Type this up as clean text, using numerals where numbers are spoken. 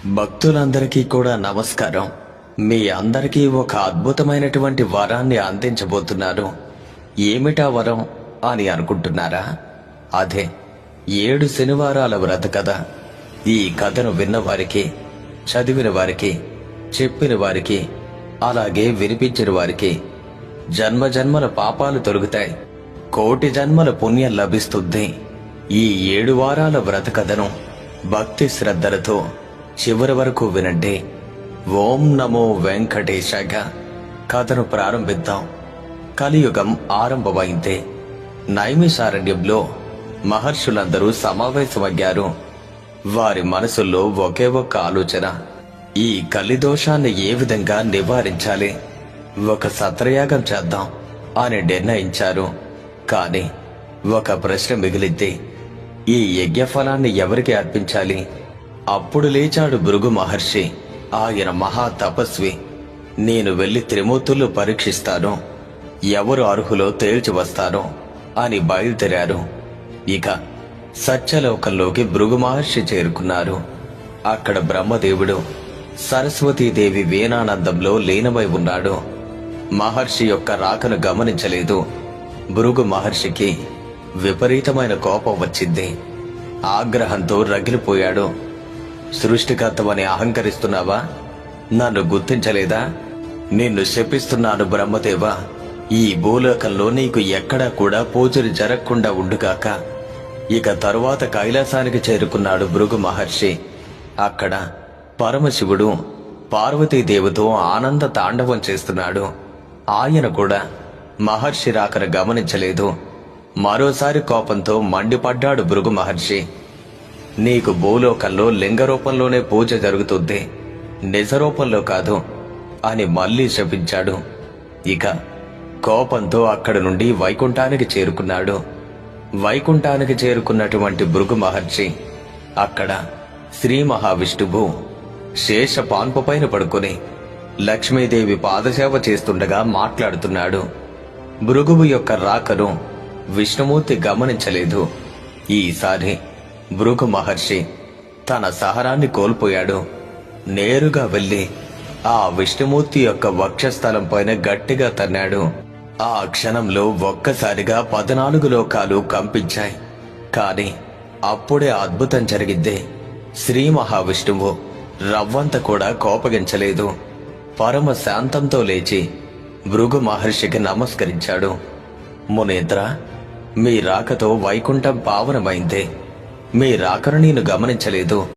భక్తులందరికీ కూడా నమస్కారం. మీ అందరికీ ఒక అద్భుతమైనటువంటి వరాన్ని అందించబోతున్నాను. ఏమిటా వరం అని అనుకుంటున్నారా? అదే 7 శనివారాల వ్రత కథ. ఈ కథను విన్నవారికి, చదివిన వారికి, చెప్పిన వారికి, అలాగే వినిపించిన వారికి జన్మజన్మల పాపాలు తొలగుతాయి, కోటి జన్మల పుణ్యం లభిస్తుంది. ఈ 7 వారాల వ్రత కథను భక్తి శ్రద్ధలతో చివరి వరకు వినండి. ఓం నమో వెంకటేశాయ. కథను ప్రారంభిద్దాం. కలియుగం ఆరంభమైంది. నైమిషారణ్యంలో మహర్షులందరూ సమావేశమయ్యారు. వారి మనసుల్లో ఒకే ఒక్క ఆలోచన: ఈ కలిదోషాన్ని ఏ విధంగా నివారించాలి, ఒక సత్రయాగం చేద్దాం అని నిర్ణయించారు. కాని ఒక ప్రశ్న మిగిలింది: ఈ యజ్ఞఫలాన్ని ఎవరికి అర్పించాలి? అప్పుడు లేచాడు భృగు మహర్షి. ఆయన మహా తపస్వి. నేను వెళ్లి త్రిమూర్తులు పరీక్షిస్తాను, ఎవరు అర్హులో తేల్చి వస్తాను అని బయలుదేరారు. ఇక సత్యలోకంలోకి భృగు మహర్షి చేరుకున్నారు. అక్కడ బ్రహ్మదేవుడు సరస్వతీదేవి వీణానందంలో లీనమై ఉన్నాడు. మహర్షి యొక్క రాకను గమనించలేదు. భృగు మహర్షికి విపరీతమైన కోపం వచ్చింది. ఆగ్రహంతో రగిలిపోయాడు. సృష్టికర్తవని అహంకరిస్తున్నావా? నన్ను గుర్తించలేదా? నిన్ను శపిస్తున్నాను బ్రహ్మదేవా. ఈ భూలోకంలో నీకు ఎక్కడా కూడా పూజలు జరగకుండా ఉండుగాక. ఇక తరువాత కైలాసానికి చేరుకున్నాడు భృగు మహర్షి. అక్కడ పరమశివుడు పార్వతీదేవితో ఆనంద తాండవం చేస్తున్నాడు. ఆయన కూడా మహర్షి రాకను గమనించలేదు. మరోసారి కోపంతో మండిపడ్డాడు భృగు మహర్షి. నీకు భూలోకంలో లింగ రూపంలోనే పూజ జరుగుతుంది, నిజ రూపంలో కాదు అని మళ్లీ శపించాడు. ఇక కోపంతో అక్కడి నుండి వైకుంఠానికి చేరుకున్నాడు. వైకుంఠానికి చేరుకున్నటువంటి భృగు మహర్షి అక్కడ శ్రీ మహావిష్ణువు శేష పాన్పుపైన పడుకుని లక్ష్మీదేవి పాదసేవ చేస్తుండగా మాట్లాడుతున్నాడు. భృగువు యొక్క రాకను విష్ణుమూర్తి గమనించలేదు. ఈసారి భృగు మహర్షి తన సహనాన్ని కోల్పోయాడు. నేరుగా వెళ్లి ఆ విష్ణుమూర్తి యొక్క వక్షస్థలం పైన గట్టిగా తన్నాడు. ఆ క్షణంలో ఒక్కసారిగా 14 లోకాలు కంపించాయి. కాని అప్పుడే అద్భుతం జరిగింది. శ్రీ మహావిష్ణువు రవ్వంత కూడా కోపగించలేదు. పరమ శాంతంతో లేచి భృగు మహర్షికి నమస్కరించాడు. మునేత్ర, మీ రాకతో వైకుంఠం పావనమైంది. మీ రాకను నేను గమనించలేదు.